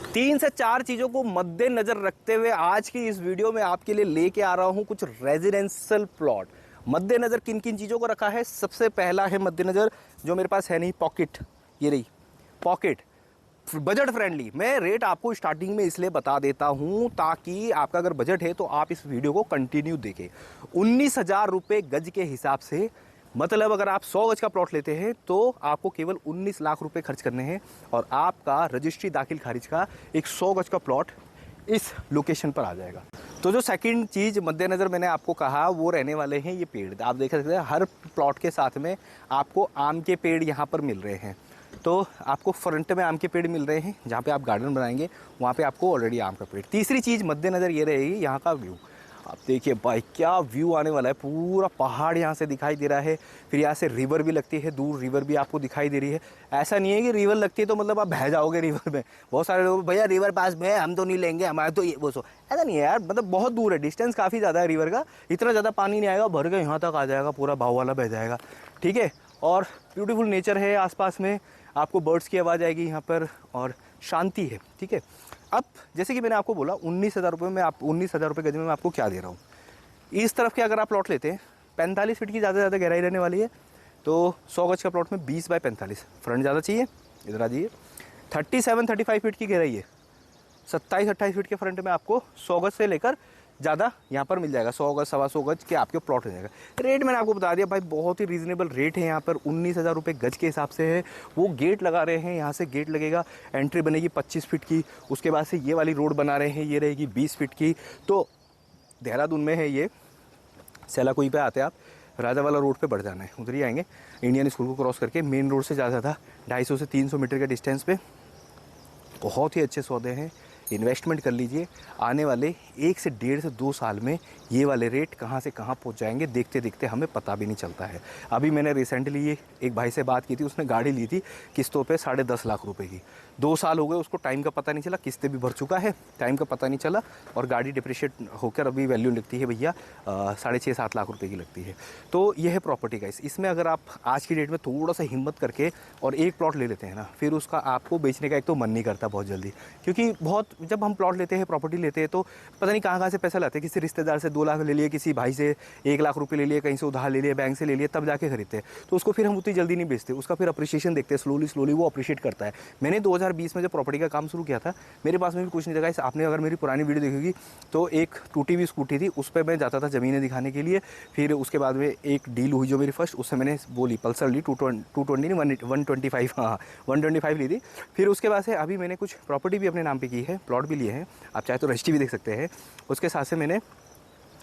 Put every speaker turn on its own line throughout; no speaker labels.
3 से 4 चीज़ों को मद्देनजर रखते हुए आज की इस वीडियो में आपके लिए लेके आ रहा हूं कुछ रेजिडेंशियल प्लॉट। मद्देनजर किन किन चीज़ों को रखा है? सबसे पहला है मद्देनजर जो मेरे पास है नहीं, पॉकेट। ये रही पॉकेट, बजट फ्रेंडली। मैं रेट आपको स्टार्टिंग में इसलिए बता देता हूं ताकि आपका अगर बजट है तो आप इस वीडियो को कंटिन्यू देखें। 19,000 रुपये गज के हिसाब से, मतलब अगर आप 100 गज का प्लॉट लेते हैं तो आपको केवल 19 लाख रुपए खर्च करने हैं और आपका रजिस्ट्री दाखिल खारिज का एक 100 गज का प्लॉट इस लोकेशन पर आ जाएगा। तो जो सेकंड चीज़ मद्देनज़र मैंने आपको कहा वो रहने वाले हैं ये पेड़। आप देख सकते हैं हर प्लॉट के साथ में आपको आम के पेड़ यहाँ पर मिल रहे हैं। तो आपको फ्रंट में आम के पेड़ मिल रहे हैं, जहाँ पे आप गार्डन बनाएंगे वहाँ पे आपको ऑलरेडी आम का पेड़। तीसरी चीज़ मद्देनज़र ये रहेगी यहाँ का व्यू। आप देखिए भाई क्या व्यू आने वाला है, पूरा पहाड़ यहाँ से दिखाई दे रहा है। फिर यहाँ से रिवर भी लगती है, दूर रिवर भी आपको दिखाई दे रही है। ऐसा नहीं है कि रिवर लगती है तो मतलब आप बह जाओगे रिवर में। बहुत सारे लोग भैया रिवर पास में है, हम तो नहीं लेंगे, हमारे तो ये वो सो, ऐसा नहीं है यार। मतलब बहुत दूर है, डिस्टेंस काफ़ी ज़्यादा है रिवर का। इतना ज़्यादा पानी नहीं आएगा, भर के यहाँ तक आ जाएगा, पूरा भाव वाला बह जाएगा। ठीक है, और ब्यूटीफुल नेचर है आसपास में, आपको बर्ड्स की आवाज़ आएगी यहाँ पर और शांति है। ठीक है, अब जैसे कि मैंने आपको बोला 19,000 रुपये में, आप 19,000 रुपये गज में मैं आपको क्या दे रहा हूँ। इस तरफ के अगर आप प्लॉट लेते हैं 45 फीट की ज़्यादा से ज़्यादा गहराई रहने वाली है, तो 100 गज का प्लॉट में 20 बाय 45। फ्रंट ज़्यादा चाहिए, इधर आ जाइए। 37-35 फीट की गहराई है, 27-28 फीट के फ्रंट में आपको 100 गज से लेकर ज़्यादा यहाँ पर मिल जाएगा। 100 गज, 125 गज के आपके प्लॉट हो जाएगा। रेट मैंने आपको बता दिया भाई, बहुत ही रीजनेबल रेट है यहाँ पर। 19,000 रुपये गज के हिसाब से है। वो गेट लगा रहे हैं, यहाँ से गेट लगेगा, एंट्री बनेगी 25 फीट की। उसके बाद से ये वाली रोड बना रहे हैं, ये रहेगी 20 फीट की। तो देहरादून में है ये, सेलाकुई पे आते हैं आप, राजा वाला रोड पे बढ़ जाना है, उधर ही आएंगे। इंडियन स्कूल को क्रॉस करके मेन रोड से ज़्यादा था 250 से 300 मीटर के डिस्टेंस पे। बहुत ही अच्छे सौदे हैं, इन्वेस्टमेंट कर लीजिए। आने वाले 1 से 1.5 से 2 साल में ये वाले रेट कहाँ से कहाँ पहुँच जाएंगे, देखते देखते हमें पता भी नहीं चलता है। अभी मैंने रिसेंटली ये एक भाई से बात की थी, उसने गाड़ी ली थी किस्तों पे 10.5 लाख रुपए की। 2 साल हो गए उसको, टाइम का पता नहीं चला, किस्तें भी भर चुका है, टाइम का पता नहीं चला, और गाड़ी डिप्रिशिएट होकर अभी वैल्यू लगती है भैया 6.5-7 लाख रुपये की लगती है। तो यह है प्रॉपर्टी गाइस। इसमें अगर आप आज की डेट में थोड़ा सा हिम्मत करके और एक प्लॉट ले लेते हैं ना, फिर उसका आपको बेचने का एक तो मन नहीं करता बहुत जल्दी, क्योंकि बहुत जब हम प्लॉट लेते हैं, प्रॉपर्टी लेते हैं, तो पता नहीं कहाँ से पैसा लाते हैं। किसी रिश्तेदार से 2 लाख ले लिए, किसी भाई से 1 लाख रुपए ले लिए, कहीं से उधार ले लिए, बैंक से ले लिए, तब जाके खरीदते हैं। तो उसको फिर हम उतनी जल्दी नहीं बेचते, उसका फिर अप्रिशिएशन देखते हैं, स्लोली स्लोली वो अप्रिशिएट करता है। मैंने 2020 में जब प्रॉपर्टी का काम शुरू किया था, मेरे पास में भी कुछ नहीं था। आपने अगर मेरी पुरानी वीडियो देखोगी तो एक टूटी हुई स्कूटी थी, उस पर मैं जाता था ज़मीनें दिखाने के लिए। फिर उसके बाद में एक डील हुई जो मेरी फर्स्ट, उससे मैंने बोली पल्सर ली 220 नहीं 125, हाँ 125 ली थी। फिर उसके बाद से अभी मैंने कुछ प्रॉपर्टी भी अपने नाम पे की है, प्लॉट भी लिए हैं, आप चाहे तो रजिस्ट्री भी देख सकते हैं। उसके साथ से मैंने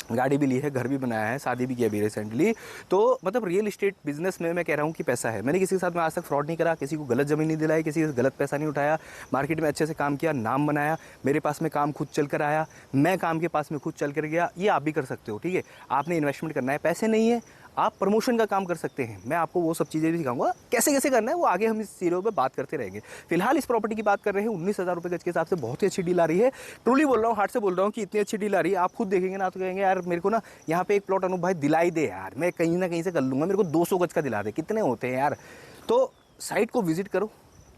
गाड़ी भी ली है, घर भी बनाया है, शादी भी किया अभी रिसेंटली। तो मतलब रियल इस्टेट बिजनेस में मैं कह रहा हूँ कि पैसा है। मैंने किसी के साथ में आज तक फ्रॉड नहीं करा, किसी को गलत ज़मीन नहीं दिलाई, किसी से गलत पैसा नहीं उठाया, मार्केट में अच्छे से काम किया, नाम बनाया, मेरे पास में काम खुद चल कर आया, मैं काम के पास में खुद चल कर गया। ये आप भी कर सकते हो। ठीक है, आपने इन्वेस्टमेंट करना है, पैसे नहीं है, आप प्रमोशन का काम कर सकते हैं। मैं आपको वो सब चीज़ें भी सिखाऊंगा कैसे कैसे करना है, वो आगे हम इस सीरियल पे बात करते रहेंगे। फिलहाल इस प्रॉपर्टी की बात कर रहे हैं। 19,000 रुपये गज के हिसाब से बहुत ही अच्छी डील आ रही है। ट्रूली बोल रहा हूँ, हार्ट से बोल रहा हूँ कि इतनी अच्छी डील आ रही है। आप खुद देखेंगे ना तो कहेंगे यार मेरे को ना यहाँ पे एक प्लॉट अनूप भाई दिलाई दे यार, मैं कहीं ना कहीं से कर लूँगा, मेरे को 200 गज का दिला दे। कितने होते हैं यार? तो साइट को विजिट करो,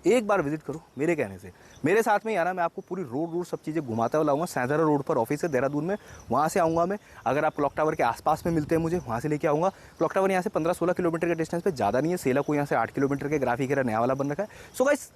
एक बार विजिट करो मेरे कहने से। मेरे साथ में यार मैं आपको पूरी रोड सब चीज़ें घुमाता हुआ लाऊंगा। सैंधरा रोड पर ऑफिस है देहरादून में, वहाँ से आऊँगा मैं। अगर आप क्लॉक टावर के आसपास में मिलते हैं मुझे, वहाँ से लेके आऊँगा। क्लॉक टावर यहाँ से 15-16 किलोमीटर के डिस्टेंस पे, ज़्यादा नहीं है। सेला को यहाँ से 8 किलोमीटर के, ग्राफिक एरिया नया वाला बन रखा है। सो गाइस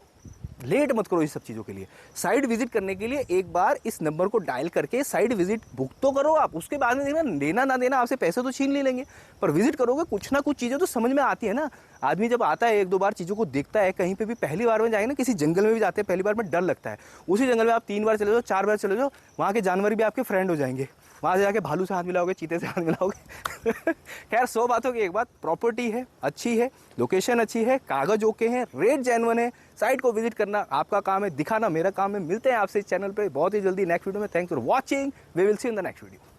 लेट मत करो इस सब चीज़ों के लिए। साइट विजिट करने के लिए एक बार इस नंबर को डायल करके साइट विजिट बुक तो करो आप। उसके बाद में देखना, देना ना देना आपसे पैसे तो छीन ले लेंगे, पर विजिट करोगे कुछ ना कुछ चीज़ें तो समझ में आती है ना। आदमी जब आता है 1-2 बार चीज़ों को देखता है, कहीं पे भी पहली बार में जाएंगे ना, किसी जंगल में भी जाते हैं पहली बार में डर लगता है। उसी जंगल में आप 3 बार चले जाओ, 4 बार चले जाओ, वहाँ के जानवर भी आपके फ्रेंड हो जाएंगे। वहाँ से जाके भालू से हाथ मिलाओगे, चीते से हाथ मिलाओगे। खैर 100 बातों की एक बात, प्रॉपर्टी है, अच्छी है, लोकेशन अच्छी है, कागज ओके हैं, रेट जेन्युइन है। साइट को विजिट करना आपका काम है, दिखाना मेरा काम है। मिलते हैं आपसे इस चैनल पे बहुत ही जल्दी नेक्स्ट वीडियो में। Thanks for watching, we will see in the next video.